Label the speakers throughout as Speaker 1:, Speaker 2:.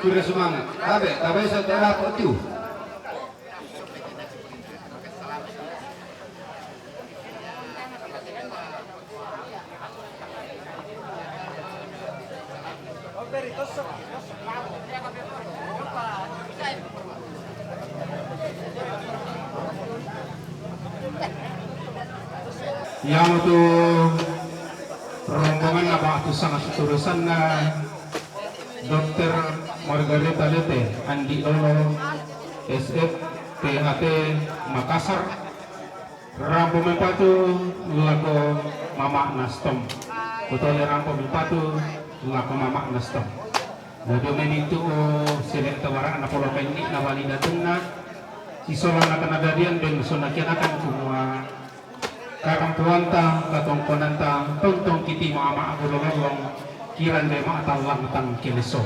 Speaker 1: Sudah semangat. Tapi saya dapat itu. Yang untuk rombongan apa itu sangat terusan na Dr. Margareta Lete Andi Lolo SF THT Makassar rombongan patu laku Mama Nastom utole rombongan patu laku Mama Nastom jadi itu selek tawaran anak pola ini nawali datengna isolan akan ada dian dan sonakian akan semua karang tuanta latong konanta tontong kiti maama aku lolong kiran dema atalang tang kileso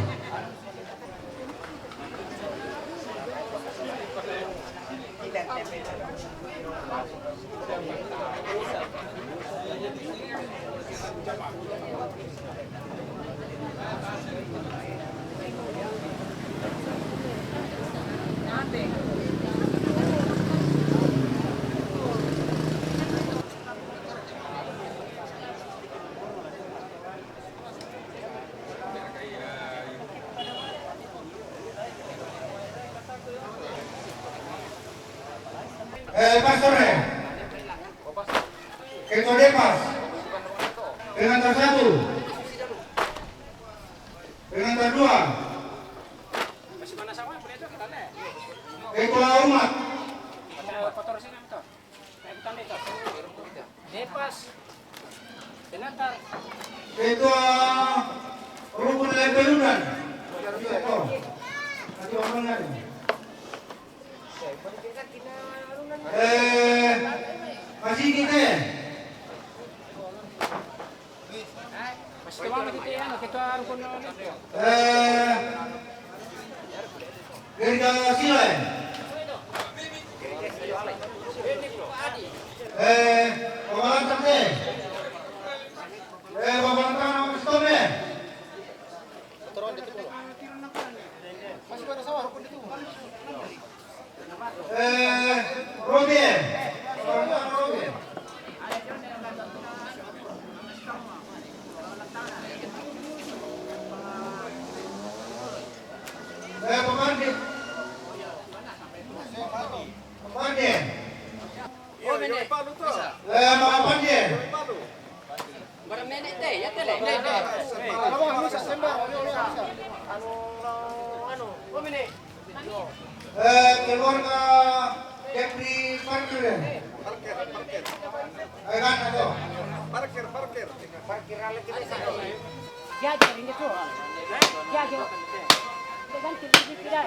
Speaker 2: Pastore, Ketua Depas, pengantar 1, pengantar 2, Ketua Umat,
Speaker 3: Depas, pengantar,
Speaker 2: Ketua Rukun Lembelunan, masih kita
Speaker 3: masih kemana kita ya, kita rukun
Speaker 2: Gerda Silai, Babalan Sakti, Babalan Tanah Stome, masih pada sawah rukun itu, Robin, Robin. Pemandit. Pemandit. Mama Pandit.
Speaker 3: barang nenek teh, ya teh leh.
Speaker 2: Keluarga Jeffrey Parker. Kan atau? Parker. Parkir ala kita sana.
Speaker 4: Ya jadi itu. Ya jo. Dengan kira-kira.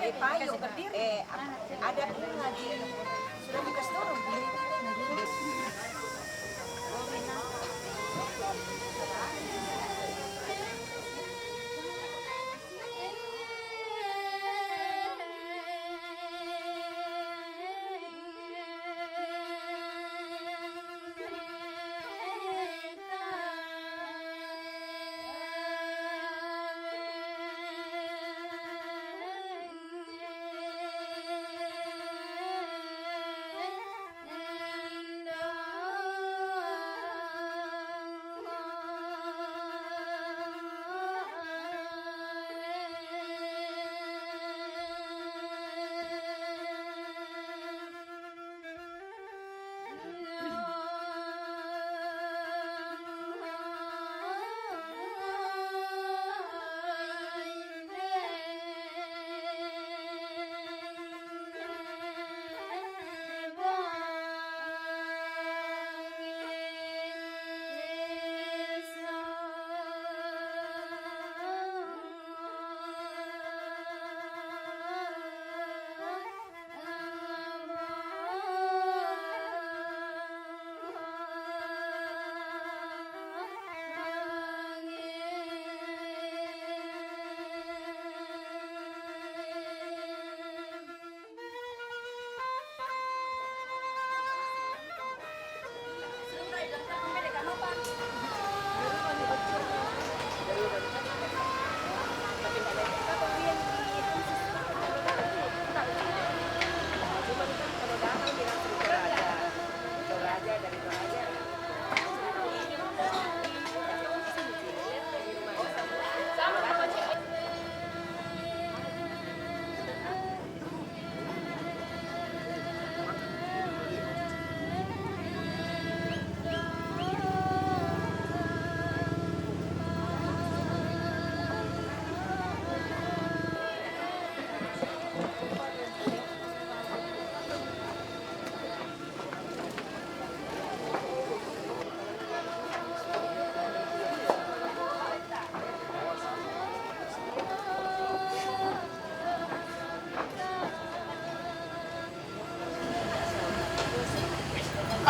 Speaker 5: pakai payung ada bunga di sudah dikasih turun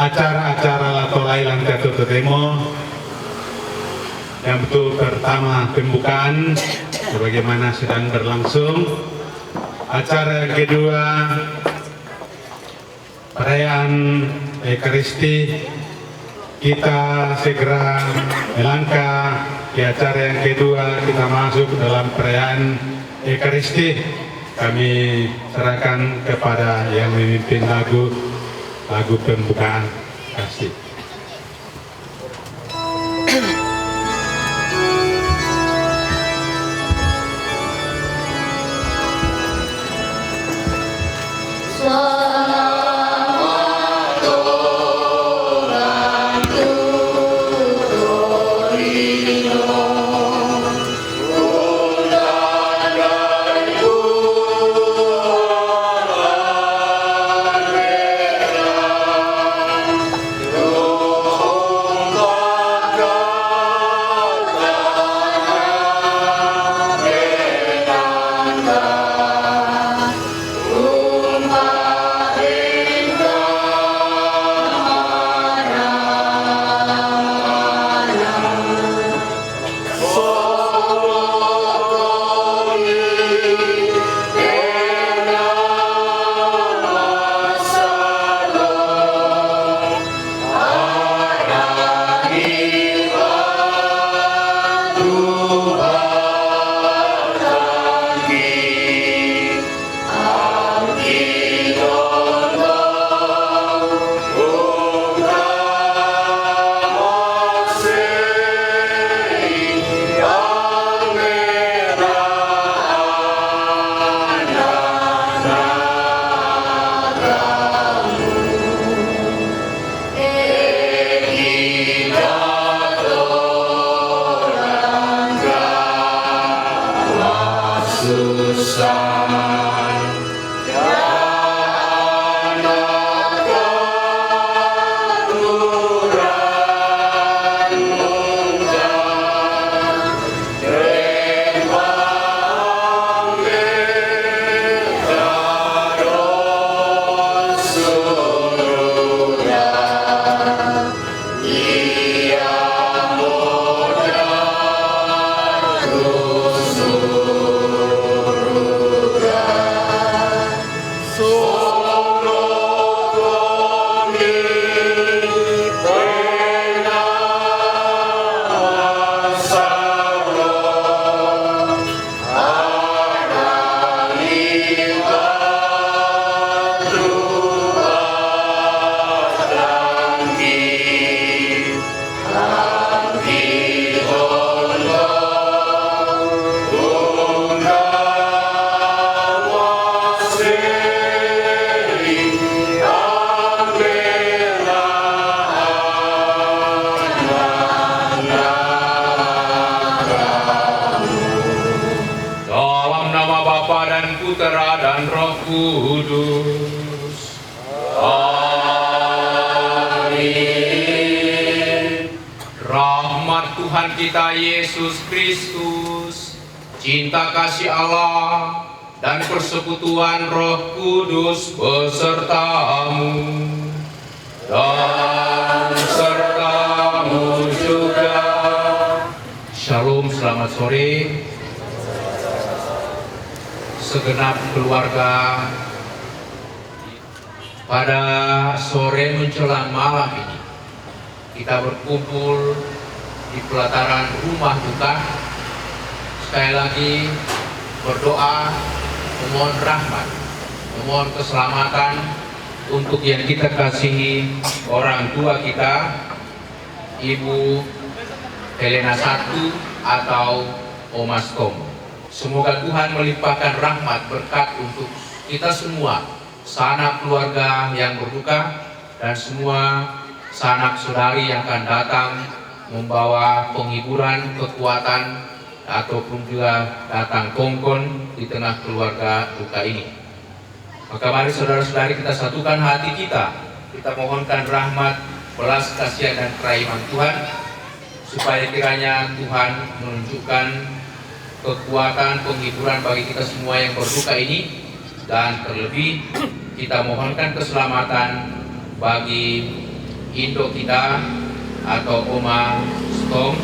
Speaker 6: acara-acara Latolailan Katutu Demo yang betul pertama pembukaan sebagaimana sedang berlangsung. Acara yang kedua perayaan Ekaristi, kita segera melangkah di acara yang kedua, kita masuk dalam perayaan Ekaristi. Kami serahkan kepada yang memimpin lagu pembukaan. Kasih.
Speaker 7: Putera dan Roh Kudus. Amin. Rahmat Tuhan kita Yesus Kristus, cinta kasih Allah, dan persekutuan Roh Kudus besertamu dan sertamu juga. Shalom, selamat sore segenap keluarga. Pada sore menjelang malam ini kita berkumpul di pelataran rumah duka, sekali lagi berdoa, memohon rahmat, memohon keselamatan untuk yang kita kasihi, orang tua kita, Ibu Helena I atau Omas Tom. Semoga Tuhan melimpahkan rahmat berkat untuk kita semua, sanak keluarga yang berduka, dan semua sanak saudari yang akan datang membawa penghiburan, kekuatan, ataupun juga datang kongkon di tengah keluarga duka ini. Maka mari saudara-saudari kita satukan hati kita mohonkan rahmat, belas kasihan dan kerahiman Tuhan, supaya kiranya Tuhan menunjukkan kekuatan, penghiburan bagi kita semua yang berduka ini, dan terlebih kita mohonkan keselamatan bagi Indo kita atau Oma Stong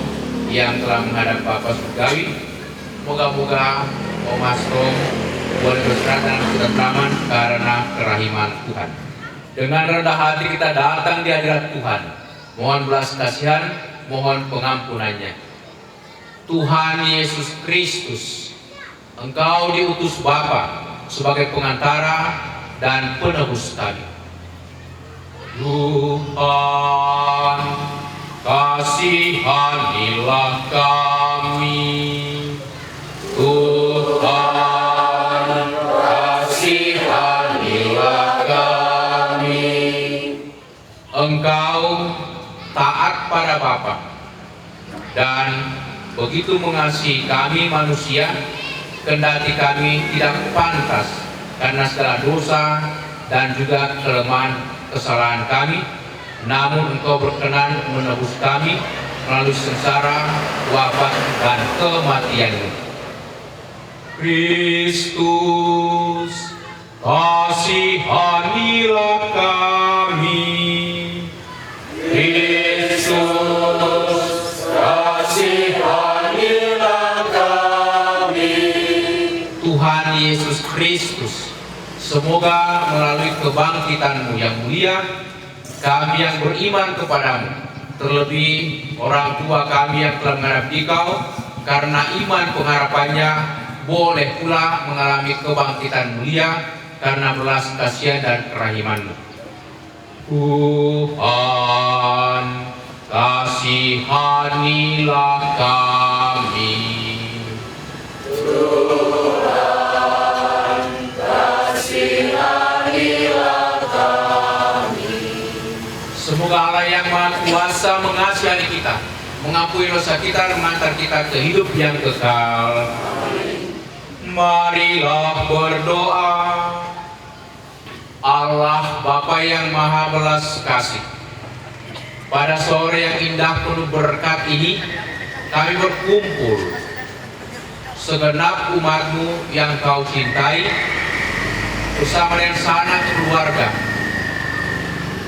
Speaker 7: yang telah menghadap Bapak Surgawi. Moga-moga Oma Stong boleh berserah dalam ketentraman karena kerahiman Tuhan. Dengan rendah hati kita datang di hadirat Tuhan, mohon belas kasihan, mohon pengampunannya. Tuhan Yesus Kristus, Engkau diutus Bapa sebagai pengantara dan penebus kami. Tuhan, kasihanilah kami. Tuhan, kasihanilah kami. Engkau taat pada Bapa dan begitu mengasihi kami manusia, kendati kami tidak pantas karena segala dosa dan juga kelemahan kesalahan kami, namun Engkau berkenan menebus kami melalui sengsara, wafat, dan kematian-Mu. Kristus, kasihanilah kami. Kristus, kasihanilah kami. Tuhan Yesus Kristus, semoga melalui kebangkitan-Mu yang mulia, kami yang beriman kepadamu, terlebih orang tua kami yang telah menghadap Dikau, karena iman pengharapannya boleh pula mengalami kebangkitan mulia karena belas kasihan dan kerahiman-Mu. Tuhan, kasihanilah kami. Tuhan, kasihanilah kami. Semoga Allah yang Maha Kuasa mengasihani kita, mengampuni dosa kita, dan mengantar kita ke hidup yang kekal. Marilah berdoa. Allah Bapa yang Maha Belas Kasih, pada sore yang indah penuh berkat ini, kami berkumpul segenap umat-Mu yang Kau cintai, bersama dengan sanak keluarga.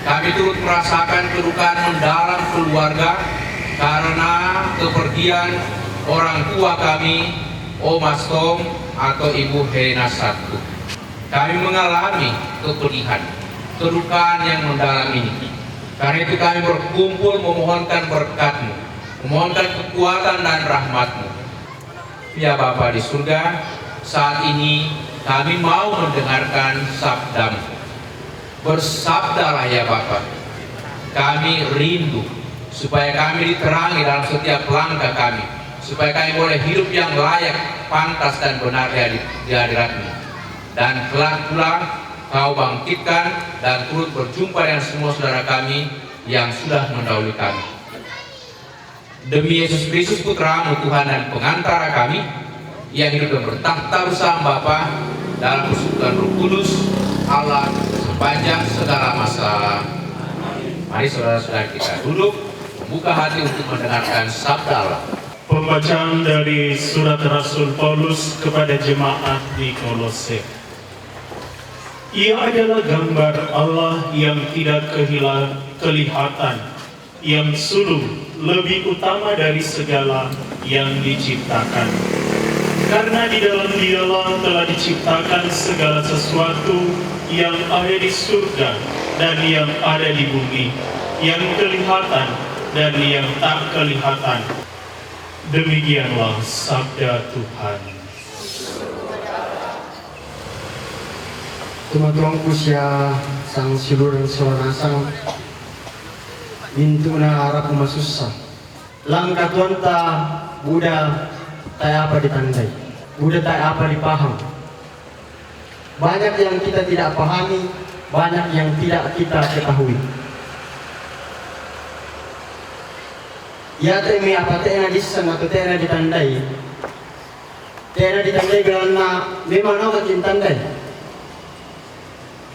Speaker 7: Kami turut merasakan kedukaan mendalam keluarga karena kepergian orang tua kami, Omas Tom atau Ibu Helena I. Kami mengalami kepedihan, kedukaan yang mendalam ini. Karena itu kami berkumpul memohonkan berkat-Mu, memohonkan kekuatan dan rahmat-Mu. Ya Bapa di surga, saat ini kami mau mendengarkan sabda-Mu. Bersabdalah ya Bapa, kami rindu supaya kami diterangi dalam setiap langkah kami, supaya kami boleh hidup yang layak, pantas dan benar di hadirat-Mu. Dan kelak pula Kau bangkitkan dan turut berjumpa dengan semua saudara kami yang sudah mendahului kami. Demi Yesus Kristus Putra-Mu Tuhan dan pengantara kami, yang hidup dan bertakhta bersama Bapa dalam persekutuan Roh Kudus, Allah sepanjang segala masa. Mari saudara-saudara kita duduk, membuka hati untuk mendengarkan sabda Allah.
Speaker 8: Pembacaan dari surat Rasul Paulus kepada jemaat di Kolose. Ia adalah gambar Allah yang tidak kelihatan, yang sulung, lebih utama dari segala yang diciptakan. Karena di dalam Dialah telah diciptakan segala sesuatu yang ada di surga dan yang ada di bumi, yang kelihatan dan yang tak kelihatan. Demikianlah sabda Tuhan.
Speaker 9: Tumatungku siya sang siluran soranasang mintu na harap masusah. Langkah tuan ta Buddha tak apa ditandai, Buddha tak apa dipaham. Banyak yang kita tidak pahami, banyak yang tidak kita ketahui. Ya temi apa tena disang atau tena ditandai. Tena ditandai karena memang nak ditandai.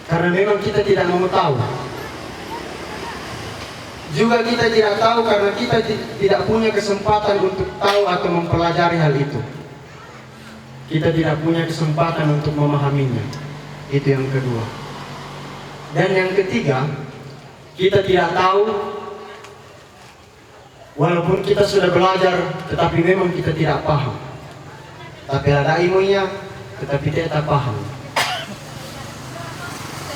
Speaker 9: Karena memang kita tidak mau tahu. Juga kita tidak tahu karena kita tidak punya kesempatan untuk tahu atau mempelajari hal itu. Kita tidak punya kesempatan untuk memahaminya. Itu yang kedua. Dan yang ketiga, kita tidak tahu walaupun kita sudah belajar, tetapi memang kita tidak paham. Tapi ada ilmunya, tetapi kita tak paham.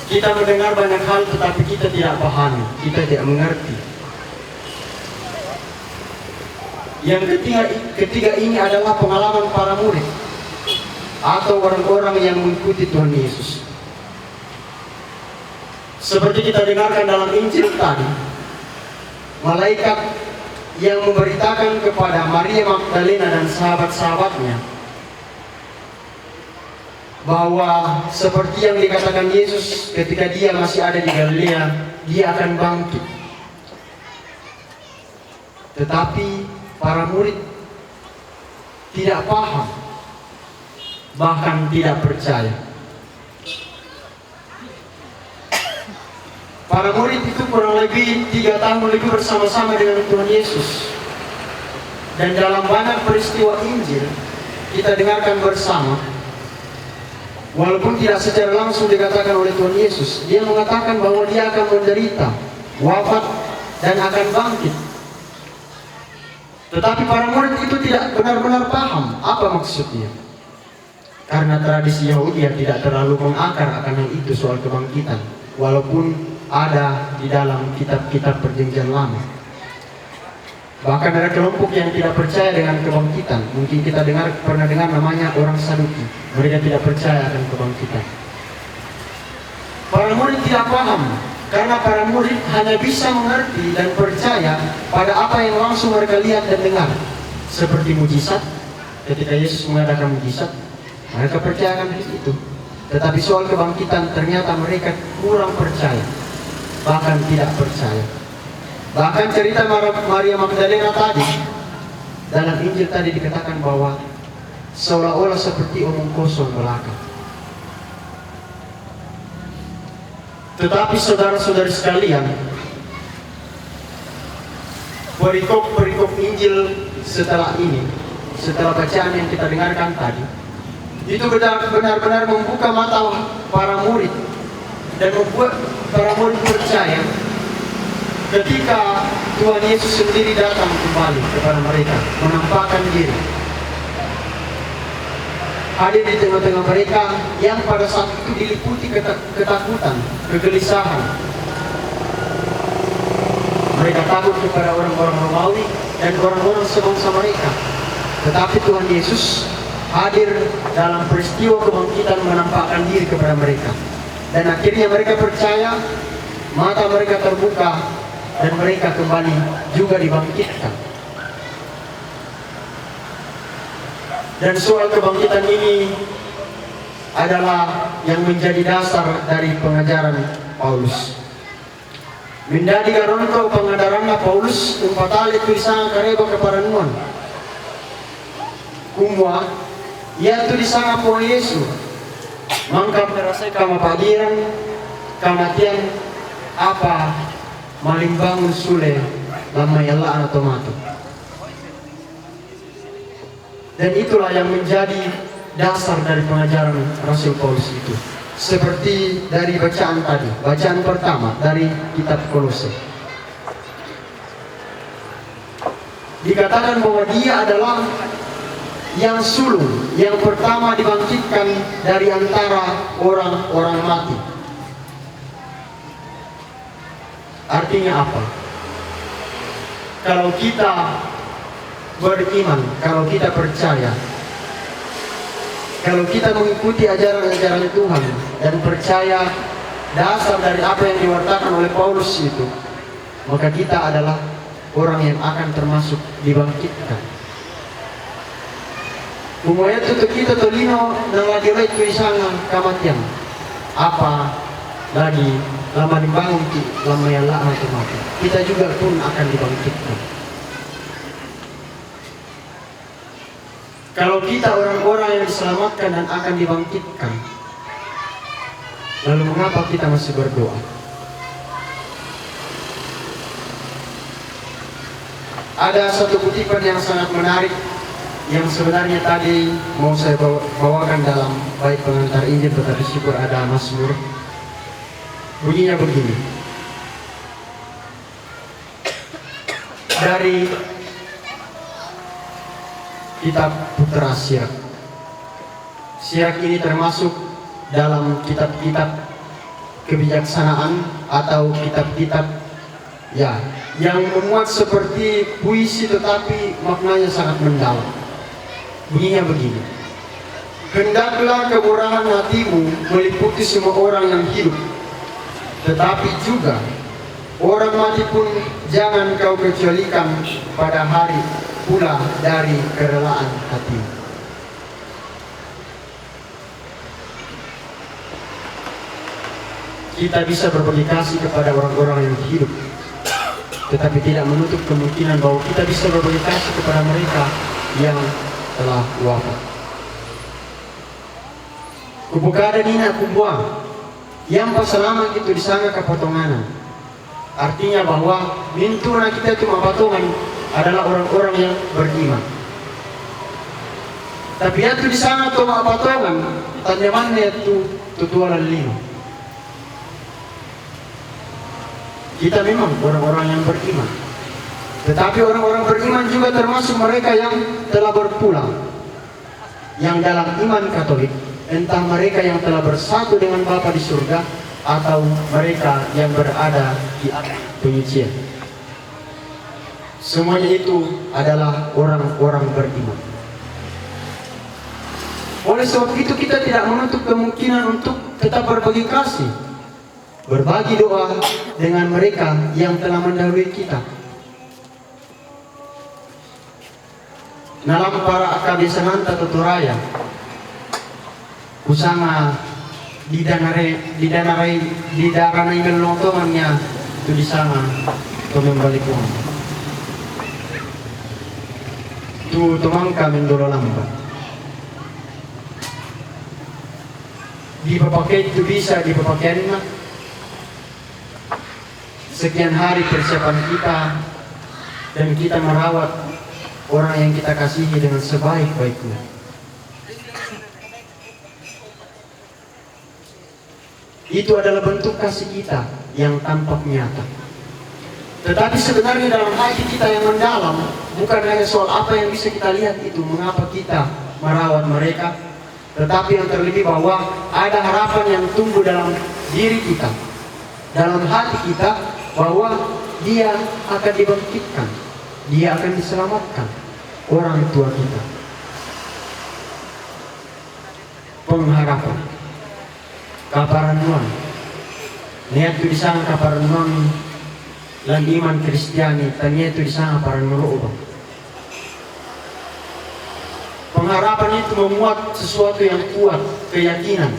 Speaker 9: Kita mendengar banyak hal, tetapi kita tidak pahami, kita tidak mengerti. Yang ketiga ini adalah pengalaman para murid atau orang-orang yang mengikuti Tuhan Yesus. Seperti kita dengarkan dalam Injil tadi, malaikat yang memberitakan kepada Maria Magdalena dan sahabat-sahabatnya bahwa seperti yang dikatakan Yesus ketika dia masih ada di Galilea, dia akan bangkit. Tetapi para murid tidak paham, bahkan tidak percaya. Para murid itu kurang lebih 3 tahun lebih bersama-sama dengan Tuhan Yesus. Dan dalam banyak peristiwa Injil kita dengarkan bersama, walaupun tidak secara langsung dikatakan oleh Tuhan Yesus, dia mengatakan bahwa dia akan menderita, wafat, dan akan bangkit. Tetapi para murid itu tidak benar-benar paham apa maksudnya. Karena tradisi Yahudi tidak terlalu mengakar akan hal itu soal kebangkitan, walaupun ada di dalam kitab-kitab perjanjian lama. Bahkan ada kelompok yang tidak percaya dengan kebangkitan. Mungkin kita pernah dengar namanya orang Saduki. Mereka tidak percaya akan kebangkitan. Para murid tidak paham, karena para murid hanya bisa mengerti dan percaya pada apa yang langsung mereka lihat dan dengar. Seperti mujizat, ketika Yesus mengadakan mujizat, mereka percayakan itu. Tetapi soal kebangkitan ternyata mereka kurang percaya, bahkan tidak percaya. Bahkan cerita Maria Magdalena tadi, dalam Injil tadi dikatakan bahwa seolah-olah seperti omong kosong belaka. Tetapi saudara-saudari sekalian, perikop Injil setelah ini, setelah bacaan yang kita dengarkan tadi, itu benar-benar membuka mata para murid dan membuat para murid percaya ketika Tuhan Yesus sendiri datang kembali kepada mereka, menampakkan diri, hadir di tengah-tengah mereka yang pada saat itu diliputi ketakutan, kegelisahan. Mereka takut kepada orang-orang Romawi dan orang-orang sebangsa mereka. Tetapi Tuhan Yesus hadir dalam peristiwa kebangkitan, menampakkan diri kepada mereka. Dan akhirnya mereka percaya, mata mereka terbuka, dan mereka kembali juga dibangkitkan. Dan soal kebangkitan ini adalah yang menjadi dasar dari pengajaran Paulus. Mendadi garonto pengadaranna Paulus umpatali tulisan kareba kepada nuan. Kumwa ia tulisan po Yesus mangka merasai kama padiran kamatian apa malimbangun sule lama yalla atau matu. Dan itulah yang menjadi dasar dari pengajaran Rasul Paulus itu. Seperti dari bacaan tadi, bacaan pertama dari kitab Kolose. Dikatakan bahwa dia adalah yang sulung, yang pertama dibangkitkan dari antara orang-orang mati. Artinya apa? Kalau kita beriman, kalau kita percaya, kalau kita mengikuti ajaran-ajaran Tuhan dan percaya dasar dari apa yang diwartakan oleh Paulus itu, maka kita adalah orang yang akan termasuk dibangkitkan. Umumnya tutup kita tolino nang lagi baik tulisan kamatian. Apa lagi lama dibangun lama yang lama mati. Kita juga pun akan dibangkitkan. Kalau kita orang-orang yang diselamatkan dan akan dibangkitkan, lalu mengapa kita masih berdoa? Ada satu kutipan yang sangat menarik yang sebenarnya tadi mau saya bawakan dalam bait pengantar Injil, tetapi syukur ada Mazmur. Bunyinya begini. Dari kitab Putra Sirak. Sirak ini termasuk dalam kitab-kitab kebijaksanaan atau kitab-kitab yang memuat seperti puisi tetapi maknanya sangat mendalam. Bunyinya begini. Hendaklah kemurahan hatimu meliputi semua orang yang hidup, tetapi juga orang mati pun jangan kau kecualikan pada hari pula dari kerelaan hatimu. Kita bisa berbagi kasih kepada orang-orang yang hidup, tetapi tidak menutup kemungkinan bahwa kita bisa berbagi kasih kepada mereka yang telah wafat. Kubukada nina kubuang yang pasalama itu disanga kepotonganan. Artinya bahwa mintuna kita itu patongan adalah orang-orang yang beriman. Tapi itu di sana tuh patongan tanyamannya itu tutualan lima. Kita memang orang-orang yang beriman, tetapi orang-orang beriman juga termasuk mereka yang telah berpulang, yang dalam iman Katolik, entah mereka yang telah bersatu dengan Bapa di surga atau mereka yang berada di penyucian. Semuanya itu adalah orang-orang beriman. Oleh sebab itu kita tidak menutup kemungkinan untuk tetap berbagi kasih, berbagi doa dengan mereka yang telah mendahului kita. Dalam para akabisananta tuturaya, kusanga didaranai melontongannya itu di sana to membalik uang. Tu tumangka mendolo lamba. Dipakai itu bisa dipakaian mah. Sekian hari persiapan kita dan kita merawat orang yang kita kasihi dengan sebaik-baiknya. Itu adalah bentuk kasih kita yang tampak nyata. Tetapi sebenarnya dalam hati kita yang mendalam, bukan hanya soal apa yang bisa kita lihat itu, mengapa kita merawat mereka, tetapi yang terlebih bahwa ada harapan yang tumbuh dalam diri kita, dalam hati kita, bahwa dia akan dibangkitkan, dia akan diselamatkan, orang tua kita. Pengharapan, kaparanuan, niat itu disana kaparanuan, lan iman Kristiani, tanya itu disana paranuan. Pengharapan itu memuat sesuatu yang kuat, keyakinan.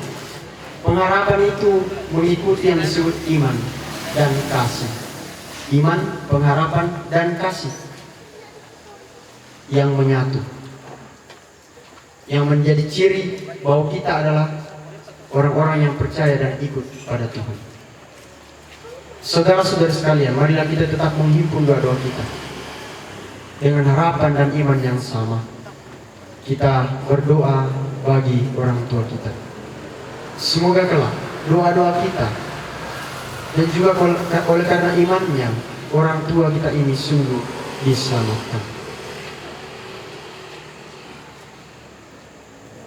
Speaker 9: Pengharapan itu mengikuti yang disebut iman dan kasih. Iman, pengharapan, dan kasih yang menyatu, yang menjadi ciri bahwa kita adalah orang-orang yang percaya dan ikut pada Tuhan. Saudara-saudara sekalian, marilah kita tetap menghimpun doa-doa kita dengan harapan dan iman yang sama. Kita berdoa bagi orang tua kita. Semoga kelak doa-doa kita dan juga oleh karena imannya orang tua kita ini sungguh diselamatkan.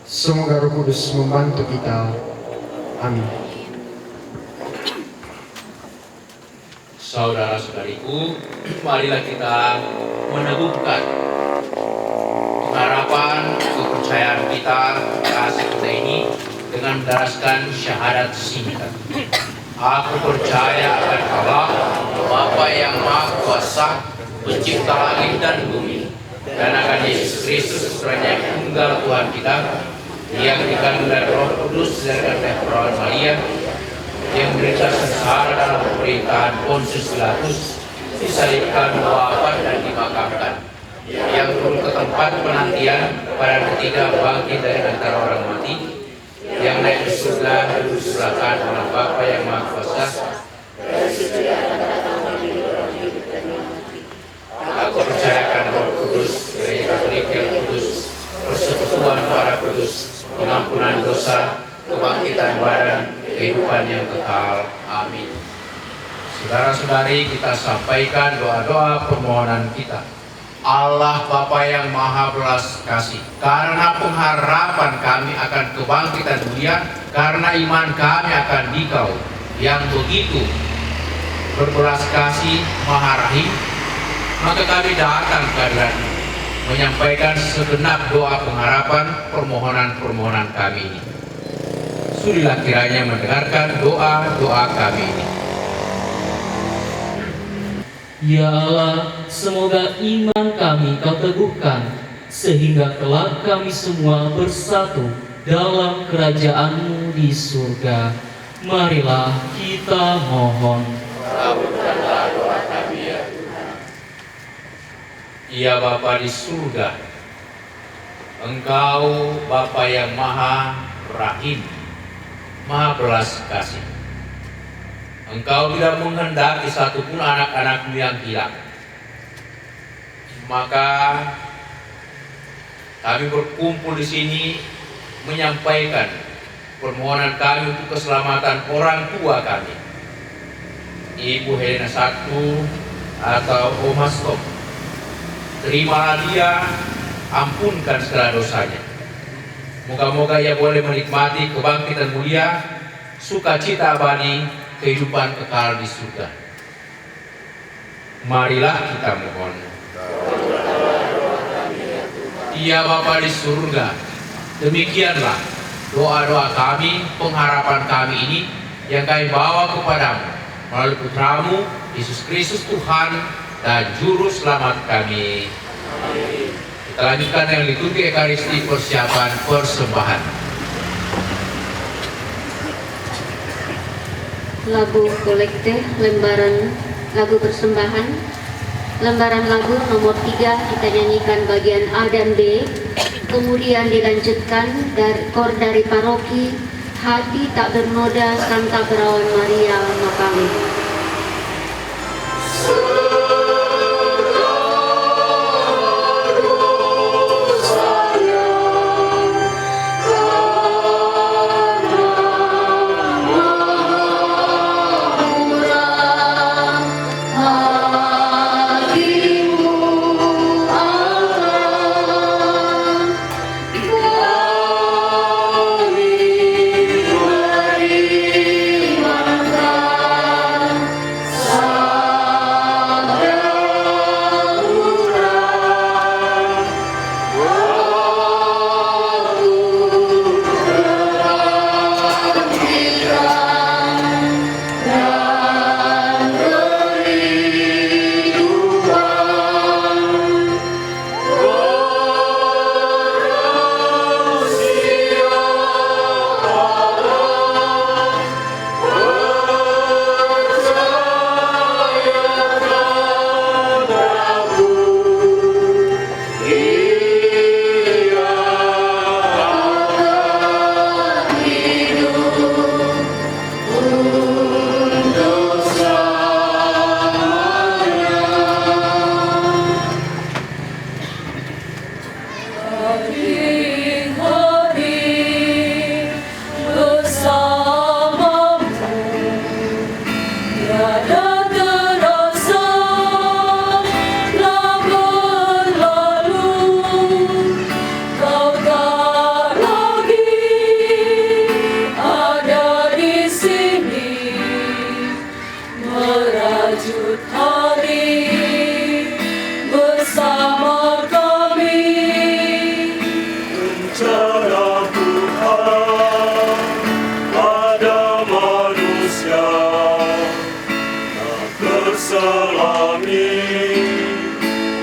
Speaker 9: Semoga Roh Kudus membantu kita. Amin.
Speaker 7: Saudara-saudariku, marilah kita meneguhkan harapan kepercayaan kita kasih kita ini dengan mendaraskan syahadat singkat. Aku percaya akan Allah, Bapa yang Maha Kuasa, pencipta langit dan bumi, dan akan Yesus Kristus, Putranya yang tunggal Tuhan kita, yang dikandung dari Roh Kudus dari Perawan Maria, yang menderita sengsara dalam pemerintahan Pontius Pilatus, disalibkan, wafat dan dimakamkan, yang turun ke tempat penantian pada ketiga bangkit dari antara orang mati, yang naik ke surga duduk sebelah kanan Allah Bapa yang Maha Kuasa. Aku percayakan Roh Kudus, Gereja Katolik yang kudus, persekutuan para kudus, pengampunan dosa, kebangkitan badan, kehidupan yang kekal. Amin. Saudara-saudari, kita sampaikan doa-doa permohonan kita. Allah Bapa yang Maha Belas Kasih, karena pengharapan kami akan kebangkitan dunia, karena iman kami akan Dikau yang begitu berbelas kasih Maha Rahim, maka kami datang kehadiran-Mu menyampaikan segenap doa pengharapan permohonan-permohonan kami ini. Sudilah kiranya mendengarkan doa-doa kami ini.
Speaker 10: Ya Allah, semoga iman kami Kau teguhkan, sehingga kelak kami semua bersatu dalam kerajaan-Mu di surga. Marilah kita mohon.
Speaker 7: Kabulkanlah doa kami ya Tuhan. Ya Bapa di surga, Engkau Bapa yang Maha Rahim, Maha Belas Kasih. Engkau tidak menghendaki satupun anak-anak-Mu yang hilang. Maka kami berkumpul di sini menyampaikan permohonan kami untuk keselamatan orang tua kami, Ibu Helena Saktu atau Oma Stop. Terimalah dia, ampunkan segala dosanya. Moga-moga ia boleh menikmati kebangkitan mulia, sukacita abadi, kehidupan kekal di surga. Marilah kita mohon. Ya Bapa di surga, demikianlah doa-doa kami, pengharapan kami ini yang kami bawa kepadamu melalui Putramu, Yesus Kristus Tuhan dan Juru Selamat kami. Kita lanjutkan dengan liturgi Ekaristi, persiapan persembahan.
Speaker 11: Lagu kolektif lembaran lagu persembahan, lembaran lagu nomor 3 kita nyanyikan bagian A dan B, kemudian dilanjutkan dari kor dari paroki Hati Tak Bernoda Santa Perawan Maria Makalu.
Speaker 12: Terima
Speaker 8: rencana Tuhan pada manusia tak terselami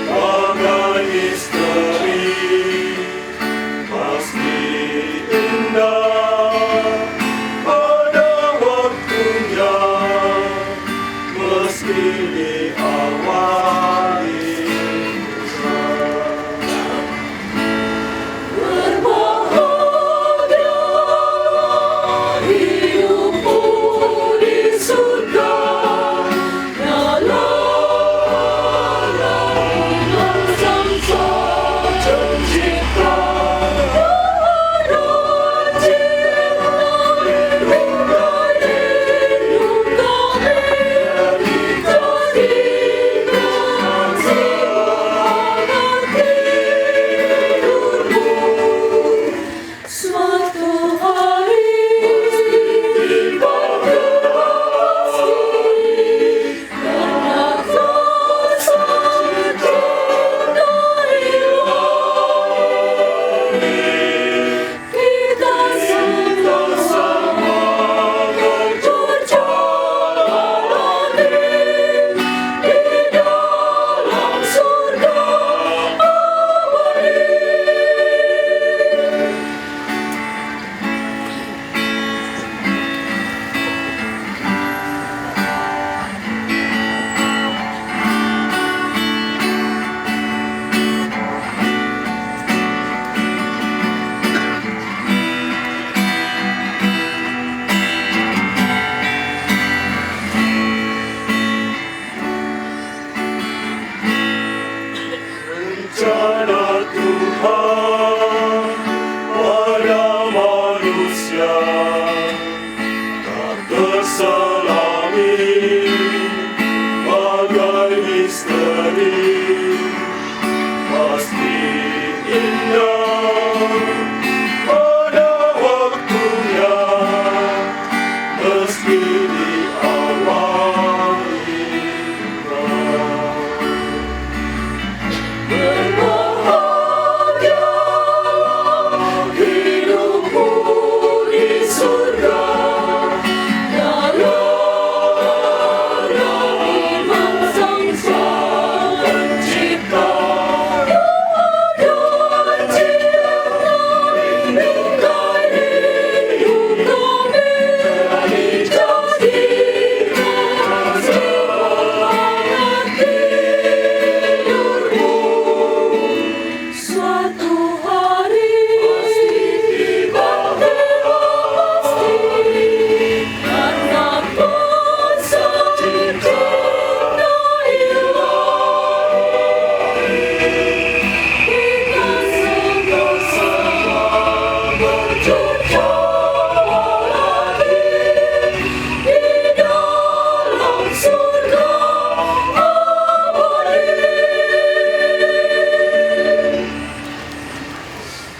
Speaker 8: bagai misteri, pasti indah pada waktunya meski diawali rencana Tuhan pada manusia tak terselami bagai misteri, pasti indah pada waktunya meski diawali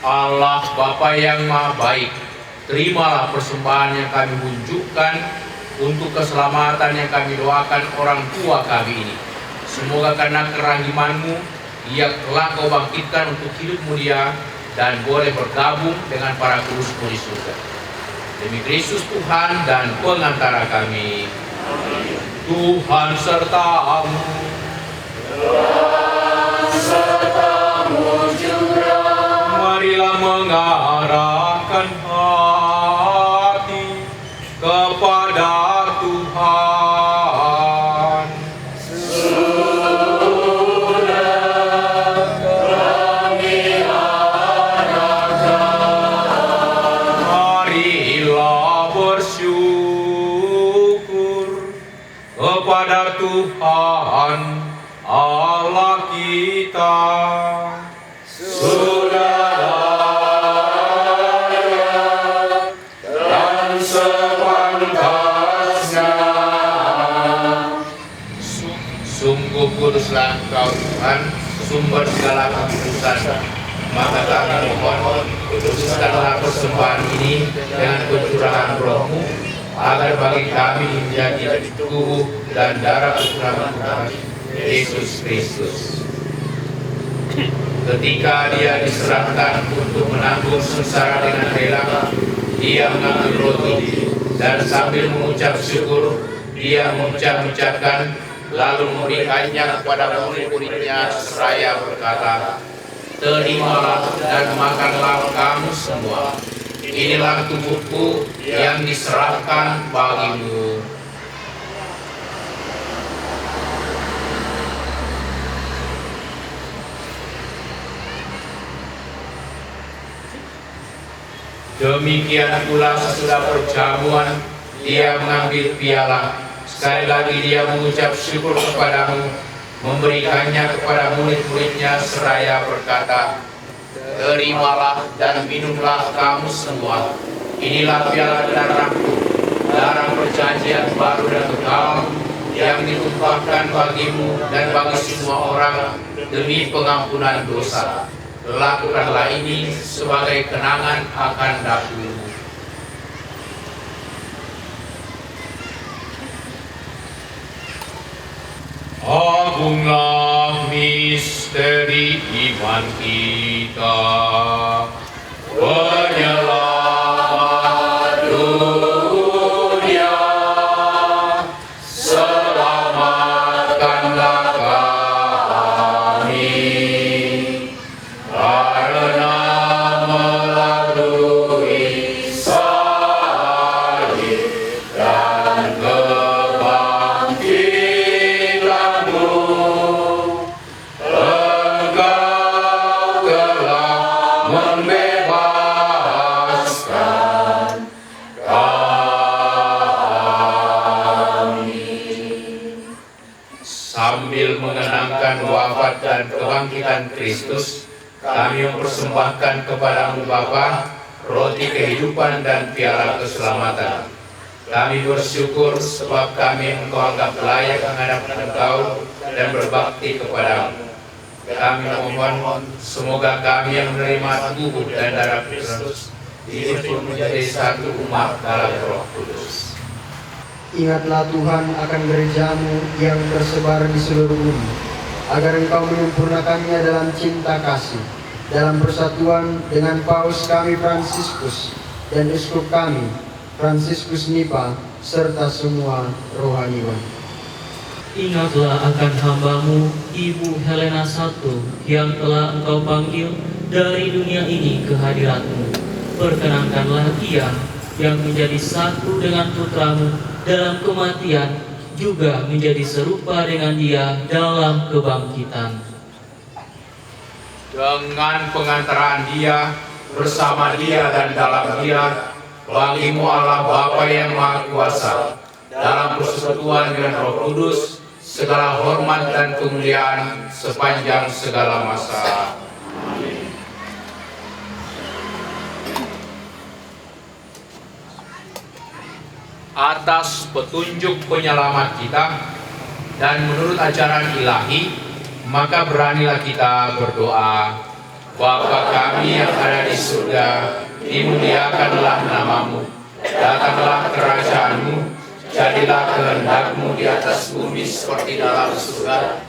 Speaker 7: Allah Bapa yang Maha Baik, terimalah persembahan yang kami unjukkan untuk keselamatan yang kami doakan orang tua kami ini. Semoga karena kerahiman-Mu, ia kelak Kau bangkitkan untuk hidup mulia dan boleh bergabung dengan para kudus-Mu di surga. Demi Kristus Tuhan dan pengantara kami. Tuhan serta-Mu. Marilah mengarahkan hati kepada Tuhan. Marilah bersyukur kepada Tuhan Allah kita. Sungguh kuduslah Engkau Tuhan, sumber segala kekudusan. Maka kami mohon, kuduskanlah persembahan ini dengan pencurahan Roh-Mu, agar bagi kami menjadi tubuh dan darah Putra Tuhan Yesus Kristus. Ketika dia diserahkan untuk menanggung sengsara dengan rela, dia mengambil roti dan sambil mengucap syukur, dia mengucapkan, lalu memberikannya kepada murid-muridnya seraya berkata, "Terimalah dan makanlah kamu semua. Inilah tubuhku yang diserahkan bagimu." Demikian pula sesudah perjamuan, dia mengambil piala. Sekali lagi dia mengucap syukur kepadamu, memberikannya kepada murid-muridnya seraya berkata, "Terimalah dan minumlah kamu semua. Inilah piala darahku, darah perjanjian baru dan kekal, yang ditumpahkan bagimu dan bagi semua orang demi pengampunan dosa. Lakukanlah ini sebagai kenangan akan dakumu." Agunglah misteri iman kita, penyelamat dunia, selamatkanlah kami, karena melalui salib dan kebangkitanmu, Engkau telah membebaskan kami. Sambil mengenangkan wafat dan kebangkitan Kristus, kami mempersembahkan kepadamu Bapa, roti kehidupan dan piala keselamatan. Kami bersyukur sebab kami Engkau anggap layak menghadap Engkau dan berbakti kepadamu. Kami mohon semoga kami yang menerima tubuh dan darah Kristus hidup menjadi satu umat dalam Roh Kudus.
Speaker 9: Ingatlah Tuhan akan gerejamu yang tersebar di seluruh bumi, agar Engkau menyempurnakannya dalam cinta kasih, dalam persatuan dengan Paus kami Fransiskus dan Uskup kami Fransiskus Nipa, serta semua rohaniwan.
Speaker 10: Ingatlah akan hambamu, Ibu Helena I, yang telah Engkau panggil dari dunia ini ke hadiratmu. Perkenankanlah dia yang menjadi satu dengan putramu dalam kematian, juga menjadi serupa dengan dia dalam kebangkitan.
Speaker 7: Dengan pengantaran dia, bersama dia dan dalam dia, bagimu Allah Bapa yang Maha Kuasa, dalam persekutuan dengan Roh Kudus, segala hormat dan kemuliaan sepanjang segala masa. Amin. Atas petunjuk penyelamat kita dan menurut ajaran ilahi, maka beranilah kita berdoa. Bapa kami yang ada di surga, dimuliakanlah namamu, datanglah kerajaanmu, jadilah kehendak-Mu di atas bumi seperti dalam surga.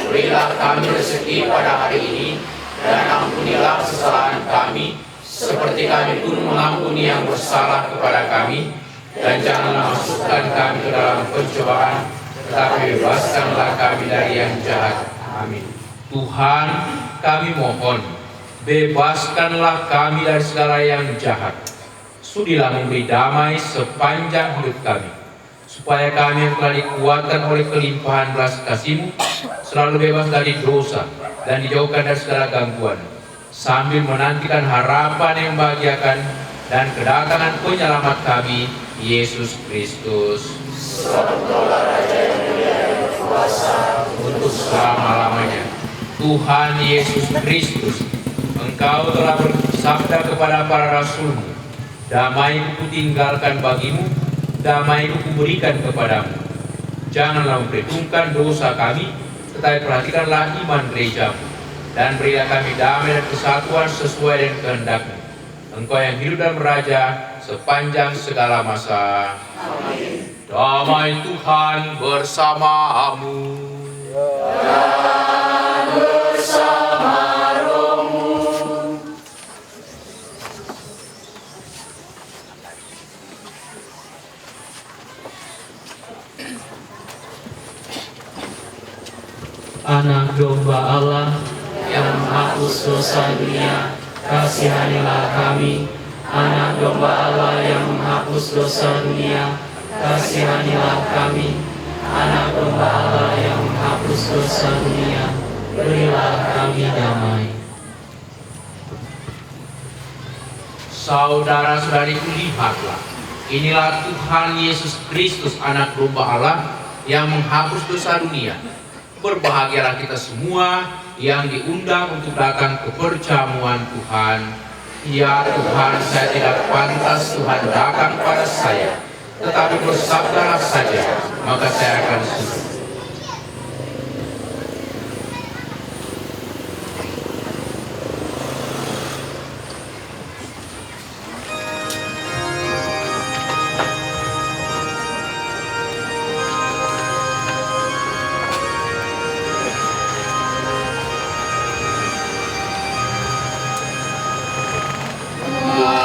Speaker 7: Berilah kami rezeki pada hari ini, dan ampunilah kesalahan kami, seperti kami pun mengampuni yang bersalah kepada kami. Dan janganlah masukkan kami ke dalam pencobaan, tetapi bebaskanlah kami dari yang jahat. Amin. Tuhan, kami mohon, bebaskanlah kami dari segala yang jahat. Sudilah memberi damai sepanjang hidup kami, supaya kami yang telah dikuatkan oleh kelimpahan belas kasih-Mu selalu bebas dari dosa dan dijauhkan dari segala gangguan, sambil menantikan harapan yang membahagiakan dan kedatangan penyelamat kami, Yesus Kristus.
Speaker 12: Engkaulah Raja yang mulia dan berkuasa
Speaker 7: untuk selama-lamanya. Tuhan Yesus Kristus, Engkau telah bersabda kepada para rasul-Mu, damai-Ku tinggalkan bagimu, damai-Ku kuberikan kepadamu. Janganlah memperhitungkan dosa kami, tetapi perhatikanlah iman gereja-Mu, dan berilah kami damai dan kesatuan sesuai dengan kehendak-Mu. Engkau yang hidup dan beraja sepanjang segala masa.
Speaker 12: Amin.
Speaker 7: Damai Tuhan bersamamu.
Speaker 12: Dan bersama roh
Speaker 10: Anak domba Allah yang menghapus dosa dunia, kasihanilah kami. Anak domba Allah yang menghapus dosa dunia, kasihanilah kami. Anak domba Allah yang menghapus dosa dunia, berilah kami damai.
Speaker 7: Saudara-saudariku, lihatlah, inilah Tuhan Yesus Kristus, anak domba Allah yang menghapus dosa dunia. Berbahagialah kita semua yang diundang untuk datang ke perjamuan Tuhan. Ya Tuhan, saya tidak pantas Tuhan datang pada saya, tetapi bersabdalah saja, maka saya akan sembuh.
Speaker 12: Amen.